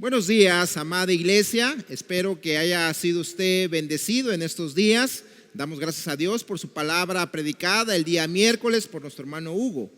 Buenos días, amada iglesia. Espero que haya sido usted bendecido en estos días. Damos gracias a Dios por su palabra predicada el día miércoles por nuestro hermano Hugo.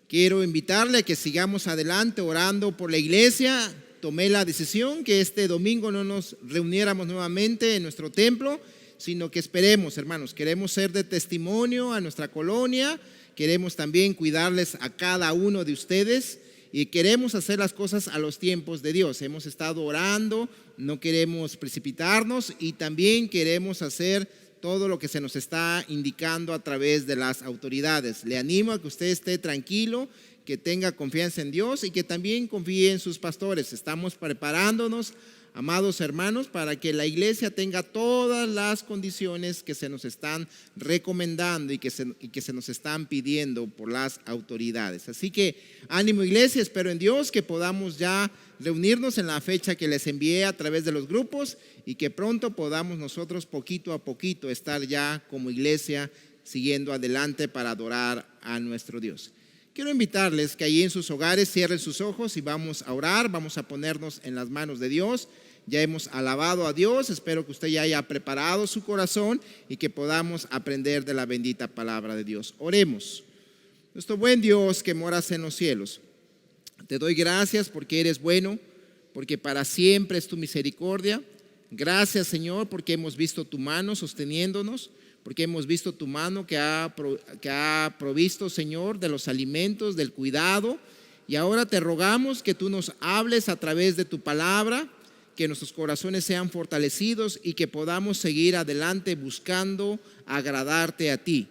Quiero invitarle a que sigamos adelante orando por la iglesia. Tomé la decisión que este domingo no nos reuniéramos nuevamente en nuestro templo, sino que esperemos, hermanos. Queremos ser de testimonio a nuestra colonia. Queremos también cuidarles a cada uno de ustedes. Y queremos hacer las cosas a los tiempos de Dios. Hemos estado orando, no queremos precipitarnos y también queremos hacer todo lo que se nos está indicando a través de las autoridades. Le animo a que usted esté tranquilo, que tenga confianza en Dios y que también confíe en sus pastores. Estamos preparándonos, amados hermanos, para que la iglesia tenga todas las condiciones que se nos están recomendando y que se nos están pidiendo por las autoridades. Así que ánimo, iglesia, espero en Dios que podamos ya reunirnos en la fecha que les envié a través de los grupos y que pronto podamos nosotros poquito a poquito estar ya como iglesia siguiendo adelante para adorar a nuestro Dios. Quiero invitarles que allí en sus hogares cierren sus ojos y vamos a orar, vamos a ponernos en las manos de Dios. Ya hemos alabado a Dios, espero que usted ya haya preparado su corazón y que podamos aprender de la bendita palabra de Dios. Oremos. Nuestro buen Dios que moras en los cielos, te doy gracias porque eres bueno, porque para siempre es tu misericordia. Gracias, Señor, porque hemos visto tu mano sosteniéndonos, porque hemos visto tu mano que ha provisto, Señor, de los alimentos, del cuidado. Y ahora te rogamos que tú nos hables a través de tu palabra, que nuestros corazones sean fortalecidos y que podamos seguir adelante buscando agradarte a ti.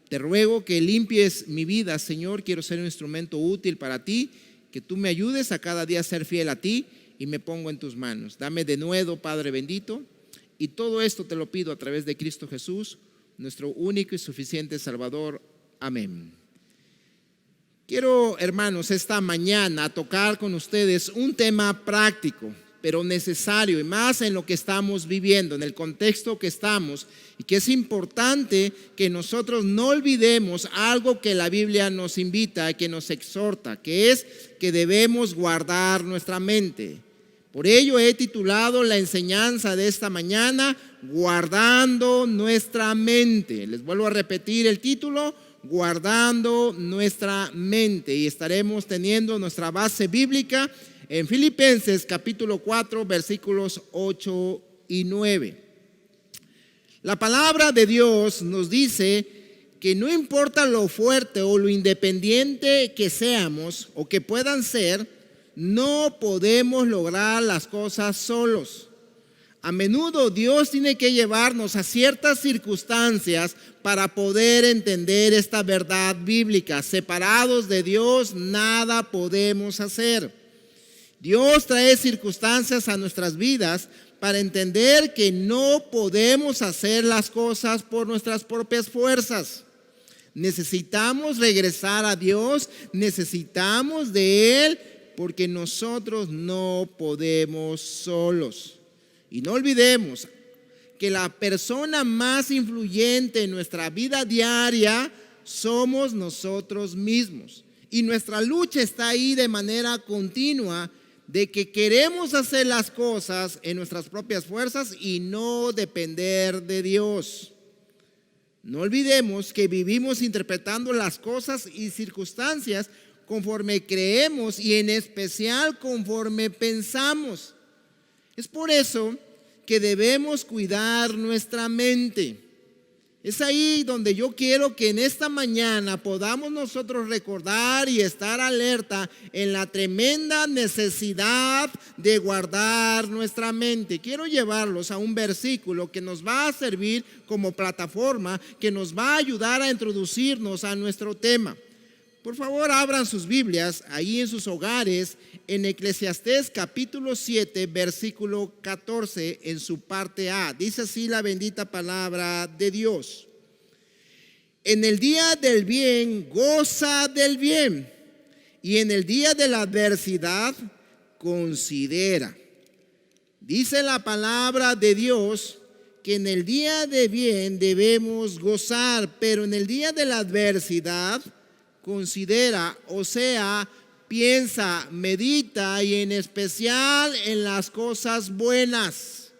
Te ruego que limpies mi vida, Señor. Quiero ser un instrumento útil para ti, que tú me ayudes a cada día a ser fiel a ti y me pongo en tus manos. Dame de nuevo, Padre bendito, y todo esto te lo pido a través de Cristo Jesús, nuestro único y suficiente Salvador. Amén. Quiero, hermanos, esta mañana tocar con ustedes un tema práctico, pero necesario, y más en lo que estamos viviendo, en el contexto que estamos, y que es importante que nosotros no olvidemos algo que la Biblia nos invita, que nos exhorta, que es que debemos guardar nuestra mente. Por ello he titulado la enseñanza de esta mañana, Guardando nuestra mente. Les vuelvo a repetir el título, Guardando nuestra mente, y estaremos teniendo nuestra base bíblica en Filipenses capítulo 4 versículos 8 y 9. La palabra de Dios nos dice que no importa lo fuerte o lo independiente que seamos o que puedan ser, no podemos lograr las cosas solos. A menudo Dios tiene que llevarnos a ciertas circunstancias para poder entender esta verdad bíblica. Separados de Dios, nada podemos hacer. Dios trae circunstancias a nuestras vidas para entender que no podemos hacer las cosas por nuestras propias fuerzas. Necesitamos regresar a Dios, necesitamos de Él, porque nosotros no podemos solos. Y no olvidemos que la persona más influyente en nuestra vida diaria somos nosotros mismos. Y nuestra lucha está ahí de manera continua, de que queremos hacer las cosas en nuestras propias fuerzas y no depender de Dios. No olvidemos que vivimos interpretando las cosas y circunstancias conforme creemos y en especial conforme pensamos. Es por eso que debemos cuidar nuestra mente. Es ahí donde yo quiero que en esta mañana podamos nosotros recordar y estar alerta en la tremenda necesidad de guardar nuestra mente. Quiero llevarlos a un versículo que nos va a servir como plataforma, que nos va a ayudar a introducirnos a nuestro tema. Por favor, abran sus Biblias ahí en sus hogares en Eclesiastés capítulo 7, versículo 14 en su parte A. Dice así la bendita palabra de Dios. En el día del bien, goza del bien, y en el día de la adversidad, considera. Dice la palabra de Dios que en el día de bien debemos gozar, pero en el día de la adversidad, considera, o sea, piensa, medita y en especial en las cosas buenas.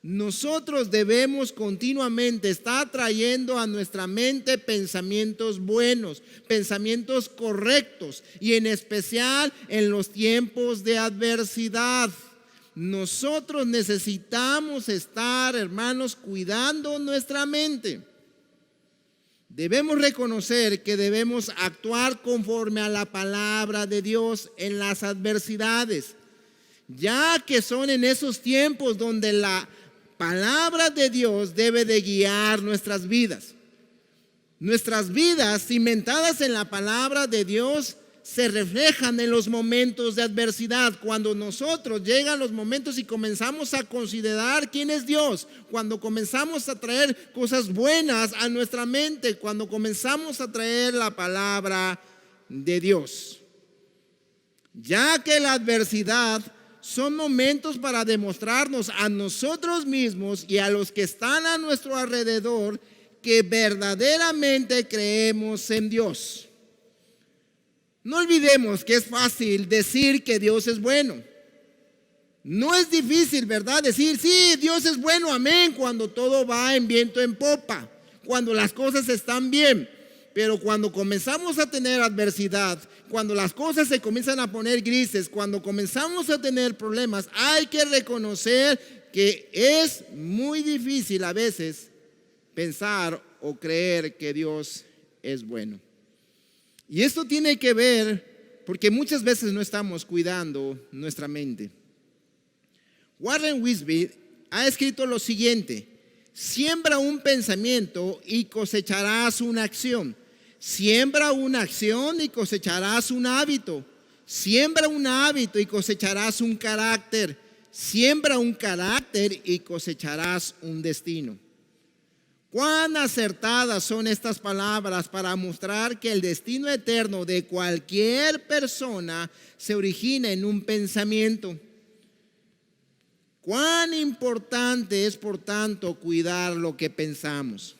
Nosotros debemos continuamente estar trayendo a nuestra mente pensamientos buenos, pensamientos correctos y en especial en los tiempos de adversidad. Nosotros necesitamos estar, hermanos, cuidando nuestra mente. Debemos reconocer que debemos actuar conforme a la palabra de Dios en las adversidades, ya que son en esos tiempos donde la palabra de Dios debe de guiar nuestras vidas. Nuestras vidas cimentadas en la palabra de Dios se reflejan en los momentos de adversidad. Cuando nosotros llegan los momentos y comenzamos a considerar quién es Dios, cuando comenzamos a traer cosas buenas a nuestra mente, cuando comenzamos a traer la palabra de Dios. Ya que la adversidad son momentos para demostrarnos a nosotros mismos y a los que están a nuestro alrededor que verdaderamente creemos en Dios. No olvidemos que es fácil decir que Dios es bueno. No es difícil, ¿verdad? Decir, sí, Dios es bueno, amén, cuando todo va en viento en popa, cuando las cosas están bien. Pero cuando comenzamos a tener adversidad, cuando las cosas se comienzan a poner grises, cuando comenzamos a tener problemas, hay que reconocer que es muy difícil a veces pensar o creer que Dios es bueno. Y esto tiene que ver porque muchas veces no estamos cuidando nuestra mente. Warren Wiersbe ha escrito lo siguiente: siembra un pensamiento y cosecharás una acción. Siembra una acción y cosecharás un hábito. Siembra un hábito y cosecharás un carácter. Siembra un carácter y cosecharás un destino. Cuán acertadas son estas palabras para mostrar que el destino eterno de cualquier persona se origina en un pensamiento. Cuán importante es, por tanto, cuidar lo que pensamos.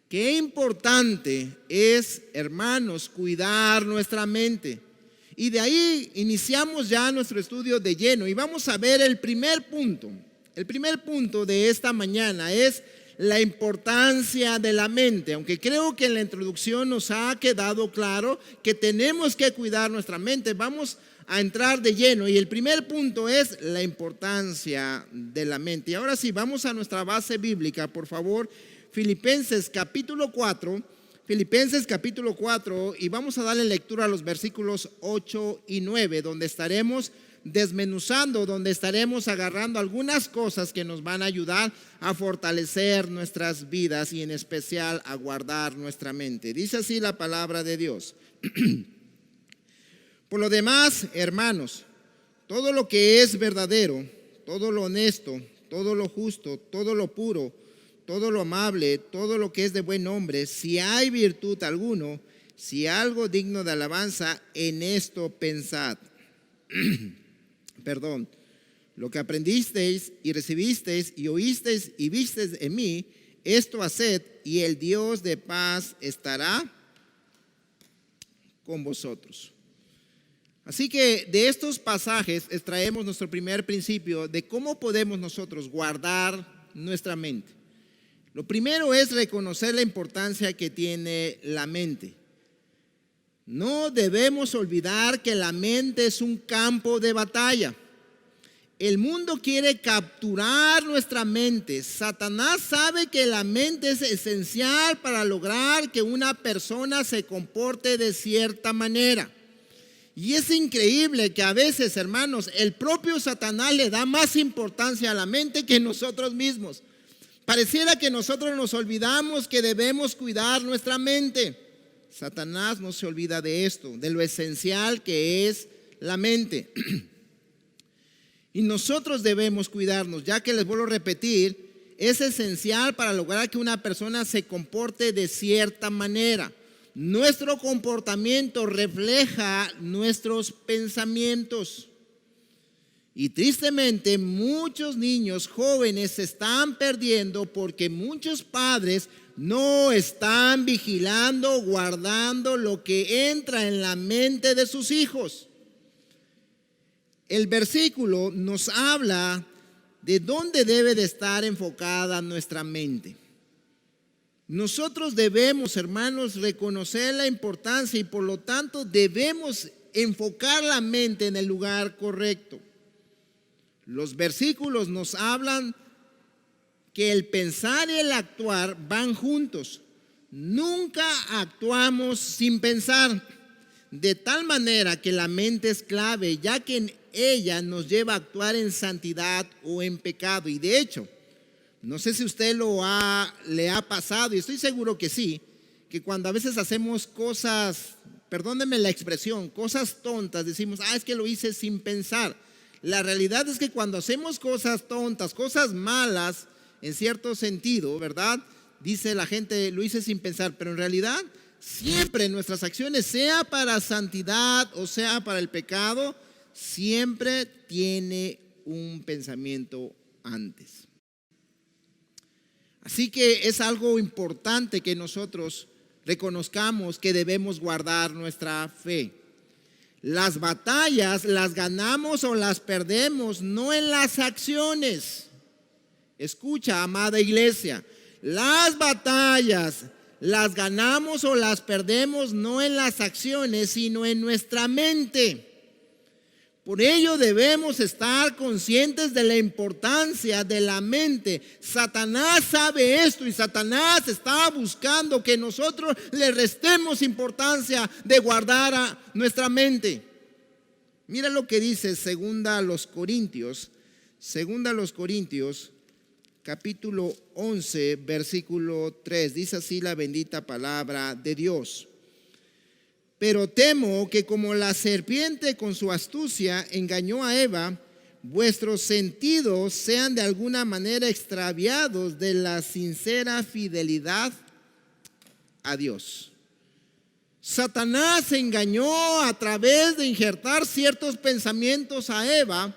Qué importante es, hermanos, cuidar nuestra mente. Y de ahí iniciamos ya nuestro estudio de lleno y vamos a ver el primer punto. El primer punto de esta mañana es la importancia de la mente, aunque creo que en la introducción nos ha quedado claro que tenemos que cuidar nuestra mente. Vamos a entrar de lleno y el primer punto es la importancia de la mente. Y ahora sí, vamos a nuestra base bíblica, por favor. Filipenses capítulo 4, y vamos a darle lectura a los versículos 8 y 9, donde estaremos desmenuzando, donde estaremos agarrando algunas cosas que nos van a ayudar a fortalecer nuestras vidas y en especial a guardar nuestra mente. Dice así la palabra de Dios. Por lo demás, hermanos, todo lo que es verdadero, todo lo honesto, todo lo justo, todo lo puro, todo lo amable, todo lo que es de buen nombre, si hay virtud alguno, si algo digno de alabanza, en esto pensad. Lo que aprendisteis y recibisteis y oísteis y visteis en mí, esto haced, y el Dios de paz estará con vosotros. Así que de estos pasajes extraemos nuestro primer principio de cómo podemos nosotros guardar nuestra mente. Lo primero es reconocer la importancia que tiene la mente. No debemos olvidar que la mente es un campo de batalla. El mundo quiere capturar nuestra mente. Satanás sabe que la mente es esencial para lograr que una persona se comporte de cierta manera. Y es increíble que a veces, hermanos, el propio Satanás le da más importancia a la mente que nosotros mismos. Pareciera que nosotros nos olvidamos que debemos cuidar nuestra mente. Satanás no se olvida de esto, de lo esencial que es la mente. Y nosotros debemos cuidarnos, ya que les vuelvo a repetir, es esencial para lograr que una persona se comporte de cierta manera. Nuestro comportamiento refleja nuestros pensamientos. Y tristemente muchos niños jóvenes se están perdiendo porque muchos padres no están vigilando, guardando lo que entra en la mente de sus hijos. El versículo nos habla de dónde debe de estar enfocada nuestra mente. Nosotros debemos, hermanos, reconocer la importancia y por lo tanto debemos enfocar la mente en el lugar correcto. Los versículos nos hablan que el pensar y el actuar van juntos. Nunca actuamos sin pensar, de tal manera que la mente es clave, ya que en ella nos lleva a actuar en santidad o en pecado. Y de hecho, no sé si usted le ha pasado, y estoy seguro que sí, que cuando a veces hacemos cosas, perdónenme la expresión, cosas tontas, decimos, es que lo hice sin pensar. La realidad es que cuando hacemos cosas tontas, cosas malas, en cierto sentido, ¿verdad? Dice la gente, lo hice sin pensar, pero en realidad siempre nuestras acciones, sea para santidad o sea para el pecado, siempre tiene un pensamiento antes. Así que es algo importante que nosotros reconozcamos que debemos guardar nuestra fe. Las batallas las ganamos o las perdemos no en las acciones. Escucha, amada iglesia, las batallas las ganamos o las perdemos no en las acciones, sino en nuestra mente. Por ello debemos estar conscientes de la importancia de la mente. Satanás sabe esto y Satanás está buscando que nosotros le restemos importancia de guardar a nuestra mente. Mira lo que dice segunda a los Corintios, capítulo 11, versículo 3. Dice así la bendita palabra de Dios. Pero temo que como la serpiente con su astucia engañó a Eva, vuestros sentidos sean de alguna manera extraviados de la sincera fidelidad a Dios. Satanás engañó a través de injertar ciertos pensamientos a Eva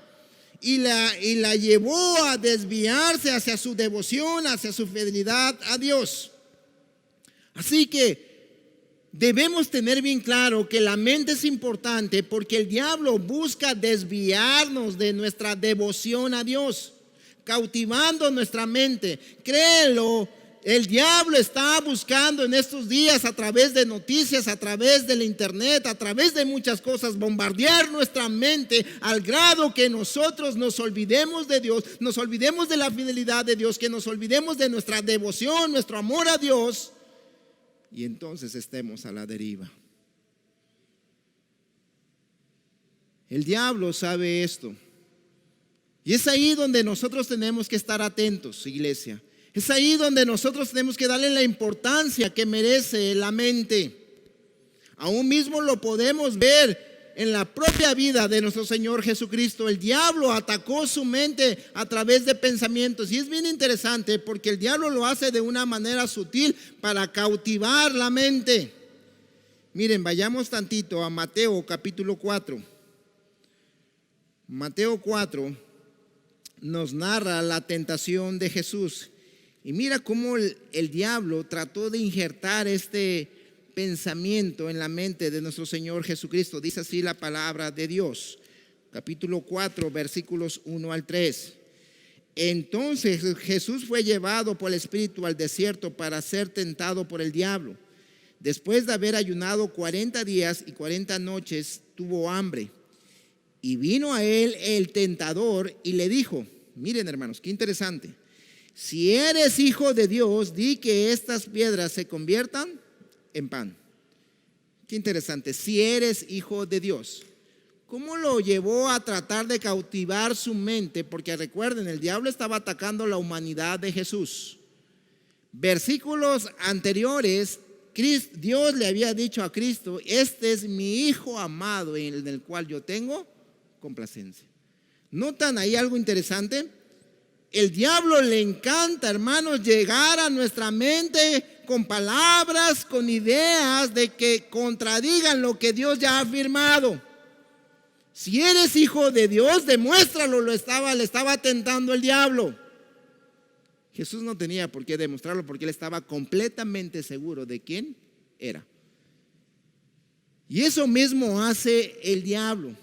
y la llevó a desviarse hacia su devoción, hacia su fidelidad a Dios. Así que debemos tener bien claro que la mente es importante porque el diablo busca desviarnos de nuestra devoción a Dios, cautivando nuestra mente. Créelo, el diablo está buscando en estos días a través de noticias, a través del internet, a través de muchas cosas, bombardear nuestra mente al grado que nosotros nos olvidemos de Dios, nos olvidemos de la fidelidad de Dios, que nos olvidemos de nuestra devoción, nuestro amor a Dios. Y entonces estemos a la deriva. El diablo sabe esto. Y es ahí donde nosotros tenemos que estar atentos, iglesia. Es ahí donde nosotros tenemos que darle la importancia que merece la mente. Aún mismo lo podemos ver en la propia vida de nuestro Señor Jesucristo. El diablo atacó su mente a través de pensamientos. Y es bien interesante porque el diablo lo hace de una manera sutil para cautivar la mente. Miren, vayamos tantito a Mateo capítulo 4. Mateo 4 nos narra la tentación de Jesús. Y mira cómo el diablo trató de injertar este pensamiento en la mente de nuestro Señor Jesucristo. Dice así la palabra de Dios, capítulo 4, versículos 1 al 3. Entonces Jesús fue llevado por el Espíritu al desierto para ser tentado por el diablo. Después de haber ayunado 40 días y 40 noches, tuvo hambre. Y vino a él el tentador y le dijo, miren hermanos, qué interesante. Si eres hijo de Dios, di que estas piedras se conviertan en pan. Qué interesante, si eres hijo de Dios. ¿Cómo lo llevó a tratar de cautivar su mente? Porque recuerden, el diablo estaba atacando la humanidad de Jesús. Versículos anteriores, Dios le había dicho a Cristo, este es mi hijo amado en el cual yo tengo complacencia. ¿Notan ahí algo interesante? El diablo le encanta, hermanos, llegar a nuestra mente con palabras, con ideas de que contradigan lo que Dios ya ha afirmado. Si eres hijo de Dios, demuéstralo, le estaba tentando el diablo. Jesús no tenía por qué demostrarlo porque él estaba completamente seguro de quién era. Y eso mismo hace el diablo.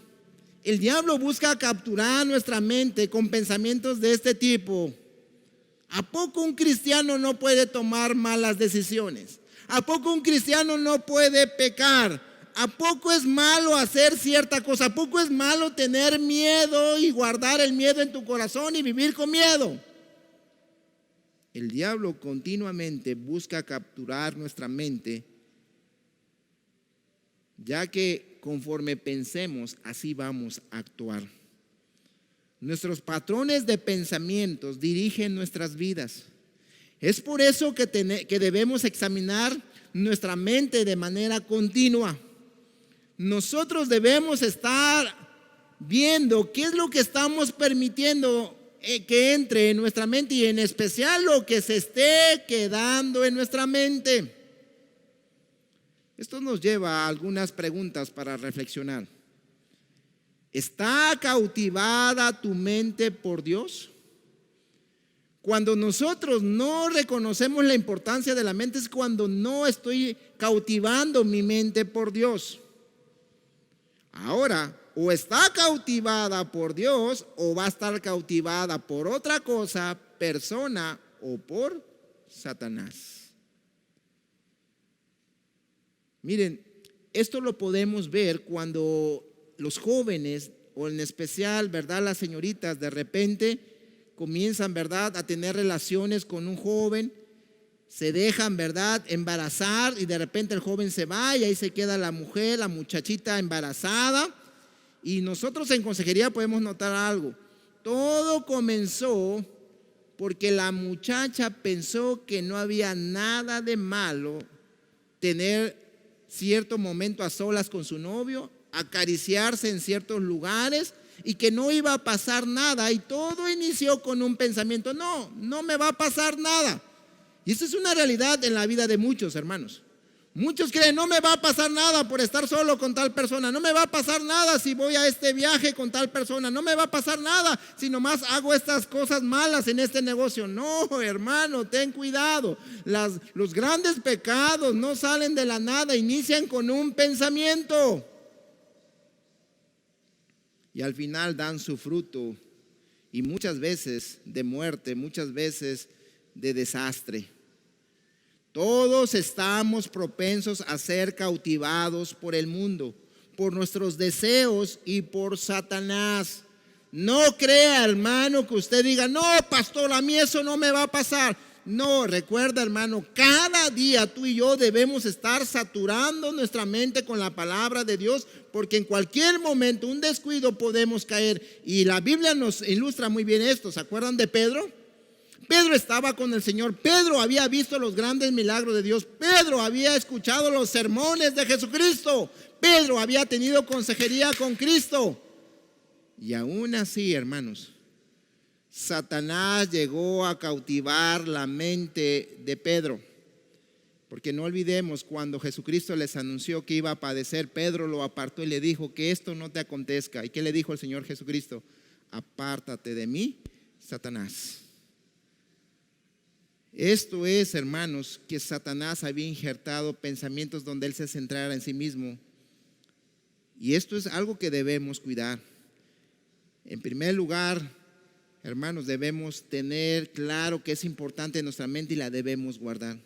El diablo busca capturar nuestra mente con pensamientos de este tipo. ¿A poco un cristiano no puede tomar malas decisiones? ¿A poco un cristiano no puede pecar? ¿A poco es malo hacer cierta cosa? ¿A poco es malo tener miedo y guardar el miedo en tu corazón y vivir con miedo? El diablo continuamente busca capturar nuestra mente, ya que conforme pensemos, así vamos a actuar. Nuestros patrones de pensamientos dirigen nuestras vidas. Es por eso que debemos examinar nuestra mente de manera continua. Nosotros debemos estar viendo qué es lo que estamos permitiendo que entre en nuestra mente y en especial lo que se esté quedando en nuestra mente. Esto nos lleva a algunas preguntas para reflexionar. ¿Está cautivada tu mente por Dios? Cuando nosotros no reconocemos la importancia de la mente es cuando no estoy cautivando mi mente por Dios. Ahora, o está cautivada por Dios o va a estar cautivada por otra cosa, persona o por Satanás. Miren, esto lo podemos ver cuando los jóvenes, o en especial, ¿verdad?, las señoritas de repente comienzan, ¿verdad?, a tener relaciones con un joven, se dejan, ¿verdad?, embarazar y de repente el joven se va y ahí se queda la mujer, la muchachita embarazada. Y nosotros en consejería podemos notar algo. Todo comenzó porque la muchacha pensó que no había nada de malo tener cierto momento a solas con su novio, acariciarse en ciertos lugares y que no iba a pasar nada. Y todo inició con un pensamiento: no me va a pasar nada. Y eso es una realidad en la vida de muchos hermanos. Muchos creen: no me va a pasar nada por estar solo con tal persona, no me va a pasar nada si voy a este viaje con tal persona, no me va a pasar nada si nomás hago estas cosas malas en este negocio. No, hermano, ten cuidado. Los grandes pecados no salen de la nada, inician con un pensamiento y al final dan su fruto, y muchas veces de muerte, muchas veces de desastre. Todos estamos propensos a ser cautivados por el mundo, por nuestros deseos y por Satanás. No crea, hermano, que usted diga: no, pastor, a mí eso no me va a pasar. No, recuerda, hermano, cada día tú y yo debemos estar saturando nuestra mente con la palabra de Dios, porque en cualquier momento, un descuido, podemos caer. Y la Biblia nos ilustra muy bien esto. ¿Se acuerdan de Pedro? Pedro estaba con el Señor. Pedro había visto los grandes milagros de Dios. Pedro había escuchado los sermones de Jesucristo. Pedro había tenido consejería con Cristo. Y aún así, hermanos, Satanás llegó a cautivar la mente de Pedro. Porque no olvidemos, cuando Jesucristo les anunció que iba a padecer, Pedro lo apartó y le dijo: que esto no te acontezca. ¿Y qué le dijo el Señor Jesucristo? Apártate de mí, Satanás. Esto es, hermanos, que Satanás había injertado pensamientos donde él se centrara en sí mismo. Y esto es algo que debemos cuidar. En primer lugar, hermanos, debemos tener claro que es importante en nuestra mente y la debemos guardar.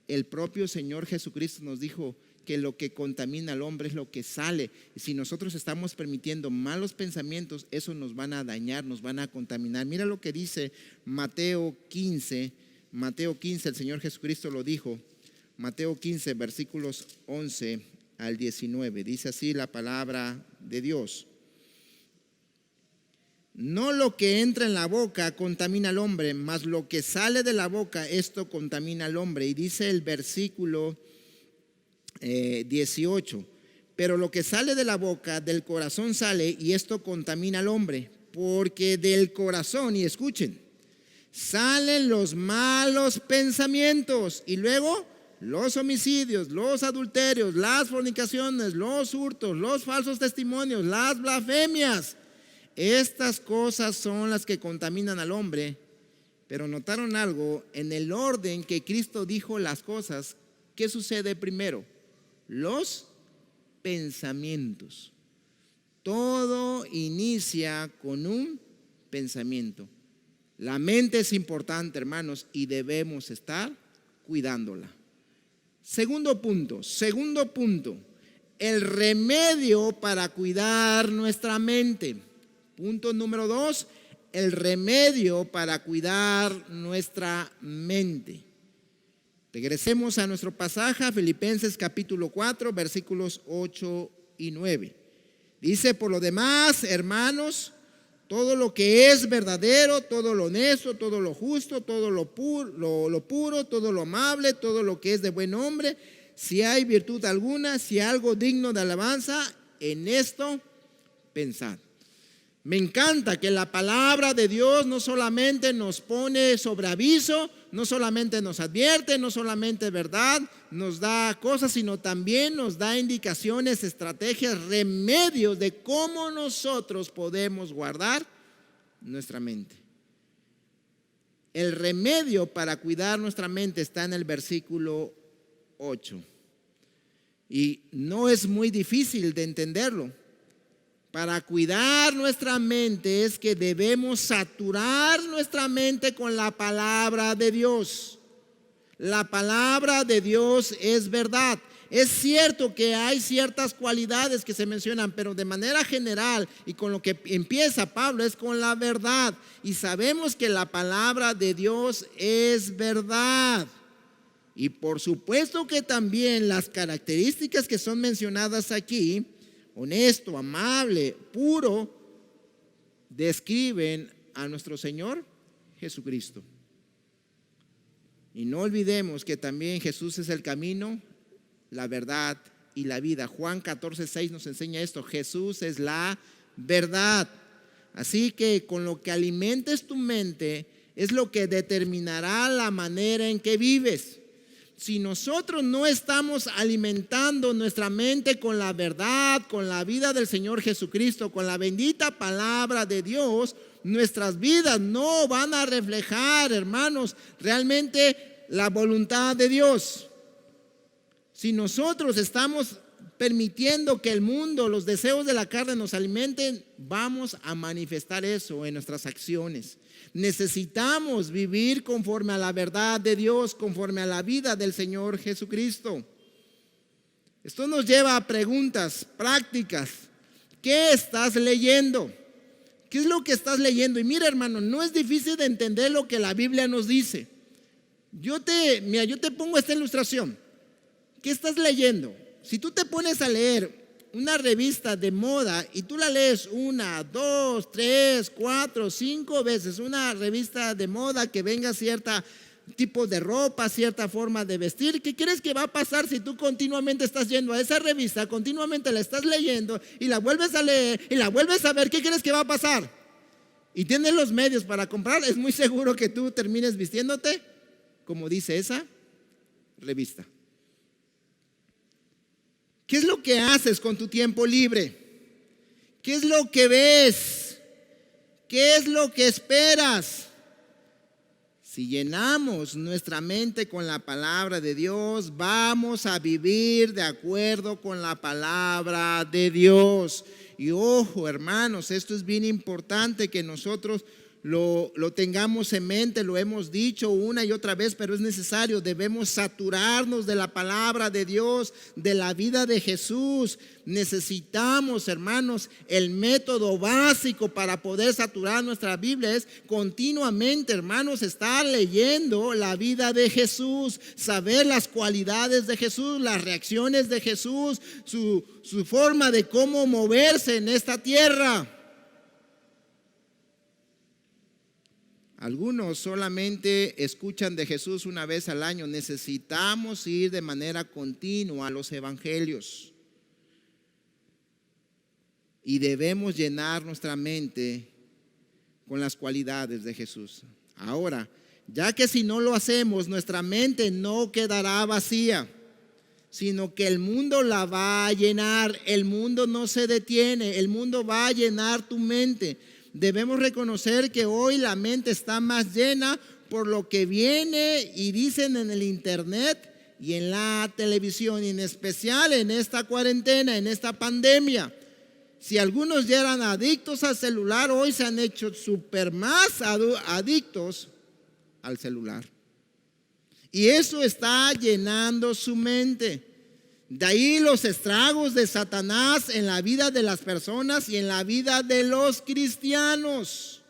El propio Señor Jesucristo nos dijo que lo que contamina al hombre es lo que sale. Y si nosotros estamos permitiendo malos pensamientos, eso nos van a dañar, nos van a contaminar. Mira lo que dice Mateo 15, el Señor Jesucristo lo dijo. Mateo 15, versículos 11 al 19. Dice así la palabra de Dios: no lo que entra en la boca contamina al hombre, mas lo que sale de la boca, esto contamina al hombre. Y dice el versículo 18: pero lo que sale de la boca, del corazón sale, y esto contamina al hombre, porque del corazón, y escuchen, salen los malos pensamientos, y luego los homicidios, los adulterios, las fornicaciones, los hurtos, los falsos testimonios, las blasfemias. Estas cosas son las que contaminan al hombre. Pero notaron algo, en el orden que Cristo dijo las cosas, ¿qué sucede primero? Los pensamientos. Todo inicia con un pensamiento. La mente es importante, hermanos, y debemos estar cuidándola. Segundo punto, el remedio para cuidar nuestra mente. Punto número 2, el remedio para cuidar nuestra mente. Regresemos a nuestro pasaje, Filipenses capítulo 4, versículos 8 y 9. Dice: por lo demás, hermanos, todo lo que es verdadero, todo lo honesto, todo lo justo, todo lo puro, todo lo amable, todo lo que es de buen nombre, si hay virtud alguna, si algo digno de alabanza, en esto pensad. Me encanta que la palabra de Dios no solamente nos pone sobre aviso, no solamente nos advierte, no solamente verdad, nos da cosas, sino también nos da indicaciones, estrategias, remedios de cómo nosotros podemos guardar nuestra mente. El remedio para cuidar nuestra mente está en el versículo 8. Y no es muy difícil de entenderlo. Para cuidar nuestra mente es que debemos saturar nuestra mente con la palabra de Dios. La palabra de Dios es verdad. Es cierto que hay ciertas cualidades que se mencionan, pero de manera general y con lo que empieza Pablo es con la verdad. Y sabemos que la palabra de Dios es verdad. Y por supuesto que también las características que son mencionadas aquí, honesto, amable, puro, describen a nuestro Señor Jesucristo. Y no olvidemos que también Jesús es el camino, la verdad y la vida. Juan 14:6 nos enseña esto: Jesús es la verdad. Así que con lo que alimentes tu mente es lo que determinará la manera en que vives. Si nosotros no estamos alimentando nuestra mente con la verdad, con la vida del Señor Jesucristo, con la bendita palabra de Dios, nuestras vidas no van a reflejar, hermanos, realmente la voluntad de Dios. Si nosotros estamos permitiendo que el mundo, los deseos de la carne nos alimenten, vamos a manifestar eso en nuestras acciones. Necesitamos vivir conforme a la verdad de Dios, conforme a la vida del Señor Jesucristo. Esto nos lleva a preguntas prácticas. ¿Qué estás leyendo? ¿Qué es lo que estás leyendo? Y mira, hermano, no es difícil de entender lo que la Biblia nos dice. Yo te pongo esta ilustración. ¿Qué estás leyendo? Si tú te pones a leer una revista de moda y tú la lees 1, 2, 3, 4, 5 veces, una revista de moda que venga cierto tipo de ropa, cierta forma de vestir, ¿qué crees que va a pasar si tú continuamente estás yendo a esa revista, continuamente la estás leyendo y la vuelves a leer y la vuelves a ver? ¿Qué crees que va a pasar? Y tienes los medios para comprar, es muy seguro que tú termines vistiéndote como dice esa revista. ¿Qué es lo que haces con tu tiempo libre? ¿Qué es lo que ves? ¿Qué es lo que esperas? Si llenamos nuestra mente con la palabra de Dios, vamos a vivir de acuerdo con la palabra de Dios. Y ojo, hermanos, esto es bien importante que nosotros lo tengamos en mente. Lo hemos dicho una y otra vez, pero es necesario. Debemos saturarnos de la palabra de Dios, de la vida de Jesús. Necesitamos, hermanos, el método básico para poder saturar nuestra Biblia es continuamente, hermanos, estar leyendo la vida de Jesús, saber las cualidades de Jesús, las reacciones de Jesús, su forma de cómo moverse en esta tierra. Algunos solamente escuchan de Jesús una vez al año. Necesitamos ir de manera continua a los evangelios. Y debemos llenar nuestra mente con las cualidades de Jesús. Ahora, ya que si no lo hacemos, nuestra mente no quedará vacía, sino que el mundo la va a llenar. El mundo no se detiene, el mundo va a llenar tu mente. Debemos reconocer que hoy la mente está más llena por lo que viene y dicen en el internet y en la televisión, y en especial en esta cuarentena, en esta pandemia. Si algunos ya eran adictos al celular, hoy se han hecho súper más adictos al celular. Y eso está llenando su mente. De ahí los estragos de Satanás en la vida de las personas y en la vida de los cristianos.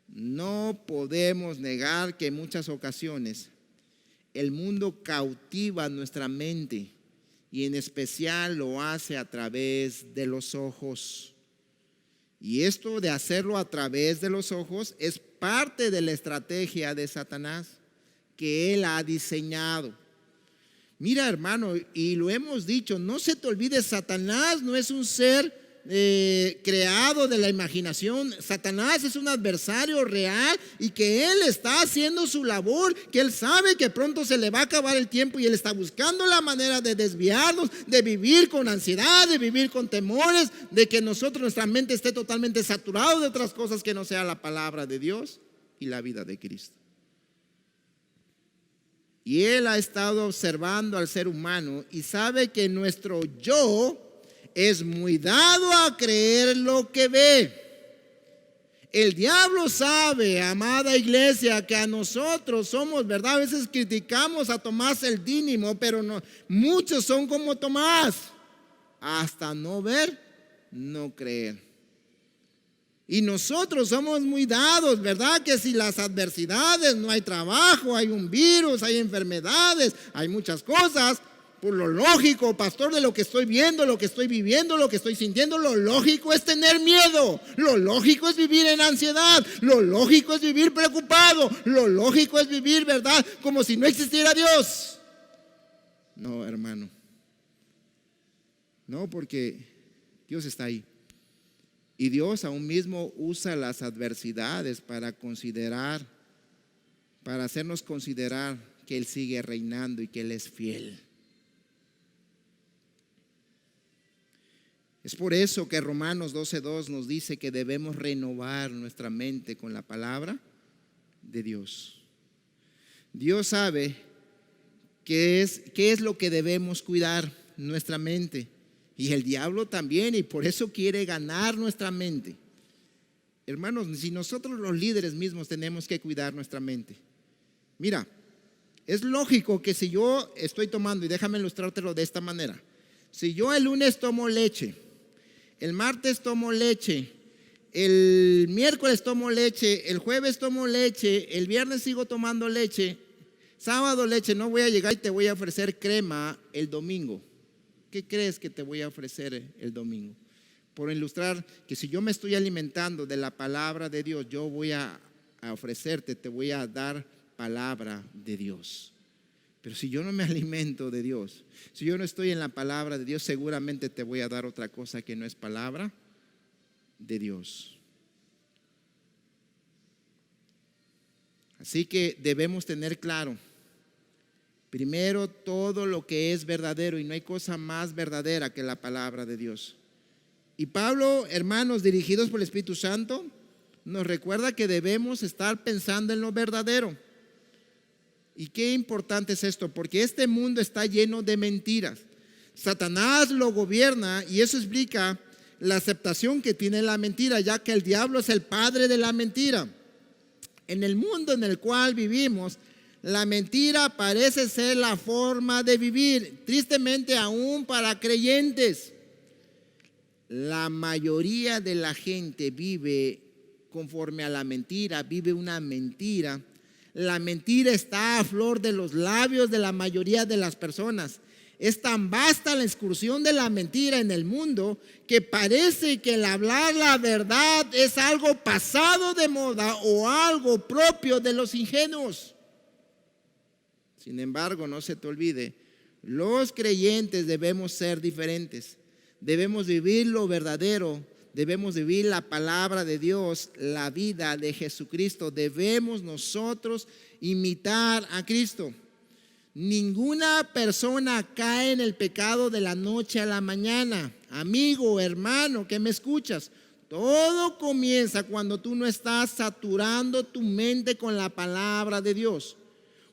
No podemos negar que en muchas ocasiones el mundo cautiva nuestra mente, y en especial lo hace a través de los ojos. Y esto de hacerlo a través de los ojos es parte de la estrategia de Satanás que él ha diseñado. Mira, hermano, y lo hemos dicho, no se te olvide, Satanás no es un ser creado de la imaginación. Satanás es un adversario real y que él está haciendo su labor, que él sabe que pronto se le va a acabar el tiempo y él está buscando la manera de desviarnos, de vivir con ansiedad, de vivir con temores, de que nuestra mente esté totalmente saturada de otras cosas que no sea la palabra de Dios y la vida de Cristo. Y él ha estado observando al ser humano y sabe que nuestro yo es muy dado a creer lo que ve. El diablo sabe, amada iglesia, que a nosotros somos, ¿verdad? A veces criticamos a Tomás el Dídimo, pero no, muchos son como Tomás, hasta no ver, no creer. Y nosotros somos muy dados, ¿verdad? Que si las adversidades, no hay trabajo, hay un virus, hay enfermedades, hay muchas cosas. Por lo lógico, pastor, de lo que estoy viendo, lo que estoy viviendo, lo que estoy sintiendo, lo lógico es tener miedo. Lo lógico es vivir en ansiedad. Lo lógico es vivir preocupado. Lo lógico es vivir, ¿verdad?, como si no existiera Dios. No, hermano. No, porque Dios está ahí. Y Dios aún mismo usa las adversidades para hacernos considerar que Él sigue reinando y que Él es fiel. Es por eso que Romanos 12:2 nos dice que debemos renovar nuestra mente con la palabra de Dios. Dios sabe qué es lo que debemos cuidar, nuestra mente. Y el diablo también, y por eso quiere ganar nuestra mente. Hermanos, si nosotros los líderes mismos tenemos que cuidar nuestra mente. Mira, es lógico que si yo estoy tomando, y déjame ilustrártelo de esta manera. Si yo el lunes tomo leche, el martes tomo leche, el miércoles tomo leche, el jueves tomo leche, el viernes sigo tomando leche, sábado leche, no voy a llegar y te voy a ofrecer crema el domingo. ¿Qué crees que te voy a ofrecer el domingo? Por ilustrar que si yo me estoy alimentando de la palabra de Dios, yo voy a ofrecerte, te voy a dar palabra de Dios. Pero si yo no me alimento de Dios, si yo no estoy en la palabra de Dios, seguramente te voy a dar otra cosa que no es palabra de Dios. Así que debemos tener claro, primero, todo lo que es verdadero, y no hay cosa más verdadera que la palabra de Dios. Y Pablo, hermanos, dirigidos por el Espíritu Santo, nos recuerda que debemos estar pensando en lo verdadero. Y qué importante es esto, porque este mundo está lleno de mentiras. Satanás lo gobierna y eso explica la aceptación que tiene la mentira, ya que el diablo es el padre de la mentira. En el mundo en el cual vivimos, la mentira parece ser la forma de vivir, tristemente aún para creyentes. La mayoría de la gente vive conforme a la mentira, vive una mentira. La mentira está a flor de los labios de la mayoría de las personas. Es tan vasta la excursión de la mentira en el mundo que parece que el hablar la verdad es algo pasado de moda o algo propio de los ingenuos. Sin embargo, no se te olvide, los creyentes debemos ser diferentes. Debemos vivir lo verdadero, debemos vivir la palabra de Dios, la vida de Jesucristo. Debemos nosotros imitar a Cristo. Ninguna persona cae en el pecado de la noche a la mañana. Amigo, hermano, que me escuchas, todo comienza cuando tú no estás saturando tu mente con la palabra de Dios.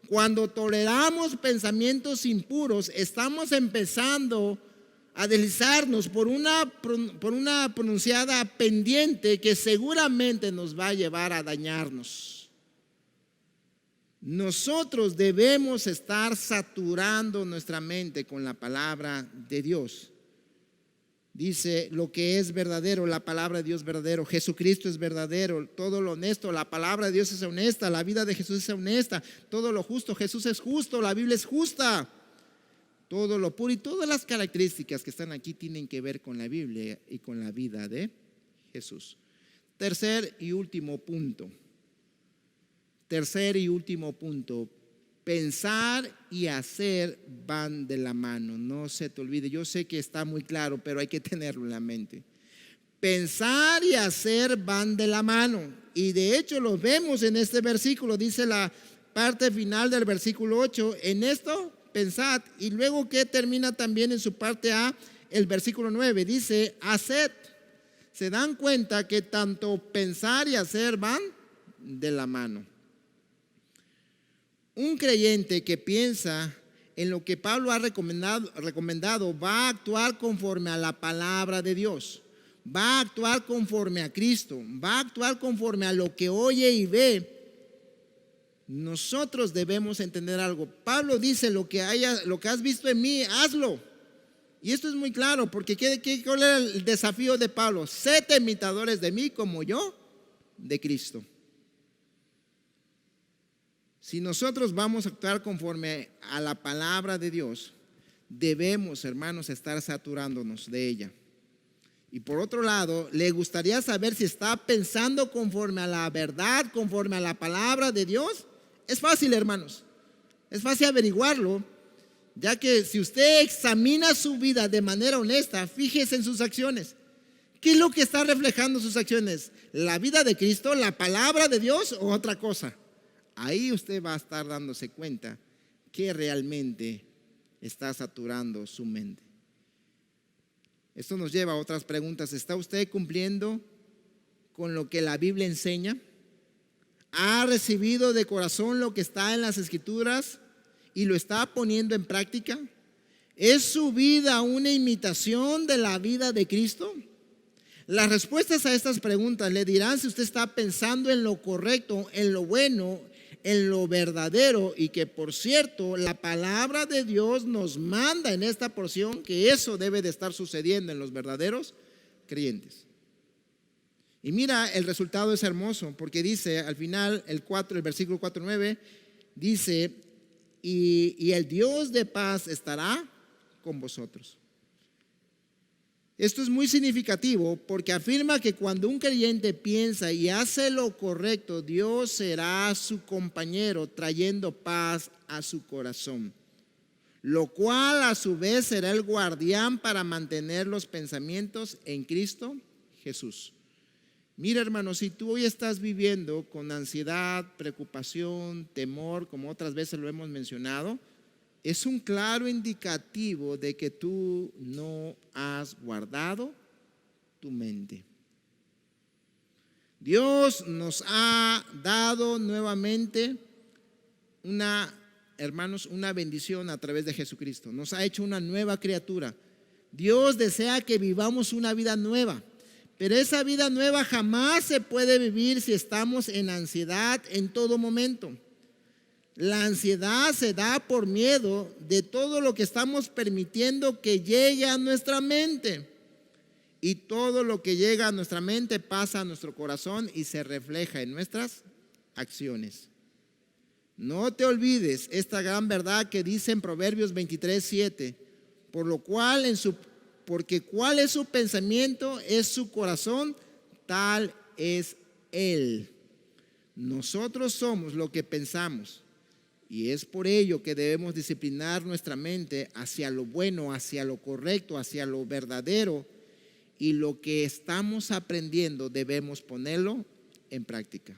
Cuando toleramos pensamientos impuros, estamos empezando a deslizarnos por una pronunciada pendiente que seguramente nos va a llevar a dañarnos. Nosotros debemos estar saturando nuestra mente con la palabra de Dios. Dice lo que es verdadero, la palabra de Dios es verdadero, Jesucristo es verdadero, todo lo honesto, la palabra de Dios es honesta, la vida de Jesús es honesta, todo lo justo, Jesús es justo, la Biblia es justa, todo lo puro y todas las características que están aquí tienen que ver con la Biblia y con la vida de Jesús. Tercer y último punto. Pensar y hacer van de la mano. No se te olvide. Yo sé que está muy claro, pero hay que tenerlo en la mente. Pensar y hacer van de la mano. Y de hecho lo vemos en este versículo. Dice la parte final del versículo 8. En esto pensad. Y luego que termina también en su parte A, el versículo 9. Dice, haced. Se dan cuenta que tanto pensar y hacer van de la mano. Un creyente que piensa en lo que Pablo ha recomendado va a actuar conforme a la palabra de Dios, va a actuar conforme a Cristo, va a actuar conforme a lo que oye y ve. Nosotros debemos entender algo. Pablo dice lo que has visto en mí, hazlo. Y esto es muy claro, porque ¿cuál era el desafío de Pablo? Sed imitadores de mí como yo de Cristo. Si nosotros vamos a actuar conforme a la palabra de Dios, debemos, hermanos, estar saturándonos de ella. Y por otro lado, le gustaría saber si está pensando conforme a la verdad, conforme a la palabra de Dios. Es fácil, hermanos, es fácil averiguarlo, ya que si usted examina su vida de manera honesta, fíjese en sus acciones. ¿Qué es lo que está reflejando sus acciones? ¿La vida de Cristo, la palabra de Dios o otra cosa? Ahí usted va a estar dándose cuenta que realmente está saturando su mente. Esto nos lleva a otras preguntas. ¿Está usted cumpliendo con lo que la Biblia enseña? ¿Ha recibido de corazón lo que está en las Escrituras y lo está poniendo en práctica? ¿Es su vida una imitación de la vida de Cristo? Las respuestas a estas preguntas le dirán si usted está pensando en lo correcto, en lo bueno, en lo verdadero, y que por cierto la palabra de Dios nos manda en esta porción que eso debe de estar sucediendo en los verdaderos creyentes. Y mira, el resultado es hermoso, porque dice al final el versículo 4:9 dice, y el Dios de paz estará con vosotros. Esto es muy significativo porque afirma que cuando un creyente piensa y hace lo correcto, Dios será su compañero trayendo paz a su corazón, lo cual a su vez será el guardián para mantener los pensamientos en Cristo Jesús. Mira, hermano, si tú hoy estás viviendo con ansiedad, preocupación, temor, como otras veces lo hemos mencionado, es un claro indicativo de que tú no has guardado tu mente. Dios nos ha dado nuevamente una bendición a través de Jesucristo. Nos ha hecho una nueva criatura. Dios desea que vivamos una vida nueva, pero esa vida nueva jamás se puede vivir si estamos en ansiedad en todo momento. La ansiedad se da por miedo de todo lo que estamos permitiendo que llegue a nuestra mente. Y todo lo que llega a nuestra mente pasa a nuestro corazón y se refleja en nuestras acciones. No te olvides esta gran verdad que dice en Proverbios 23:7, porque cuál es su pensamiento, es su corazón, tal es él. Nosotros somos lo que pensamos. Y es por ello que debemos disciplinar nuestra mente hacia lo bueno, hacia lo correcto, hacia lo verdadero. y lo que estamos aprendiendo debemos ponerlo en práctica.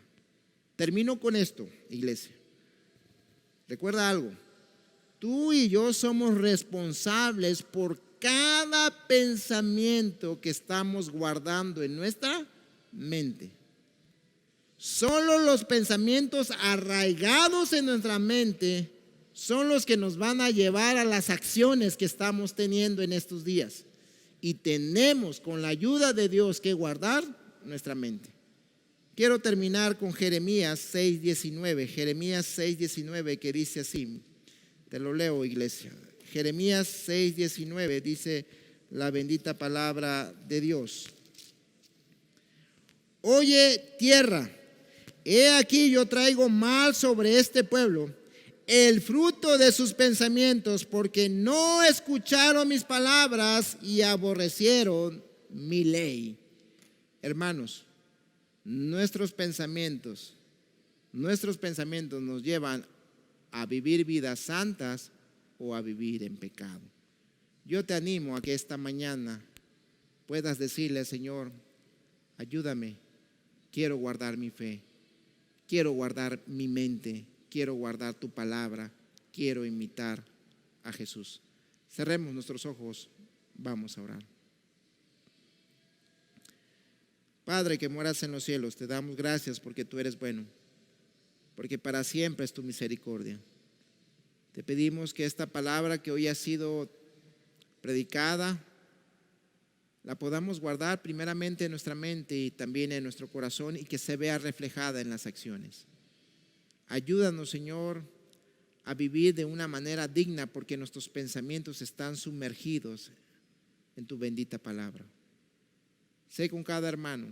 Termino con esto, iglesia. Recuerda algo, tú y yo somos responsables por cada pensamiento que estamos guardando en nuestra mente. Solo los pensamientos arraigados en nuestra mente son los que nos van a llevar a las acciones que estamos teniendo en estos días. Y tenemos, con la ayuda de Dios, que guardar nuestra mente. Quiero terminar con Jeremías 6:19. Jeremías 6:19, que dice así. Te lo leo, iglesia. Jeremías 6:19 dice la bendita palabra de Dios. Oye, tierra, he aquí yo traigo mal sobre este pueblo, el fruto de sus pensamientos, porque no escucharon mis palabras y aborrecieron mi ley. Hermanos, nuestros pensamientos nos llevan a vivir vidas santas o a vivir en pecado. Yo te animo a que esta mañana puedas decirle: Señor, ayúdame, quiero guardar mi fe, quiero guardar mi mente, quiero guardar tu palabra, quiero imitar a Jesús. Cerremos nuestros ojos, vamos a orar. Padre que moras en los cielos, te damos gracias porque tú eres bueno, porque para siempre es tu misericordia. Te pedimos que esta palabra que hoy ha sido predicada la podamos guardar primeramente en nuestra mente y también en nuestro corazón, y que se vea reflejada en las acciones. Ayúdanos, Señor, a vivir de una manera digna, porque nuestros pensamientos están sumergidos en tu bendita palabra. Sé con cada hermano,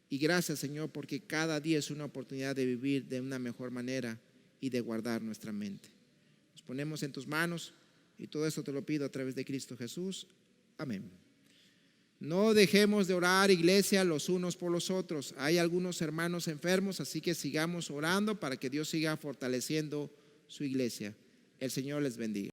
y gracias, Señor, porque cada día es una oportunidad de vivir de una mejor manera y de guardar nuestra mente. Nos ponemos en tus manos y todo esto te lo pido a través de Cristo Jesús. Amén. No dejemos de orar, iglesia, los unos por los otros. Hay algunos hermanos enfermos, así que sigamos orando para que Dios siga fortaleciendo su iglesia. El Señor les bendiga.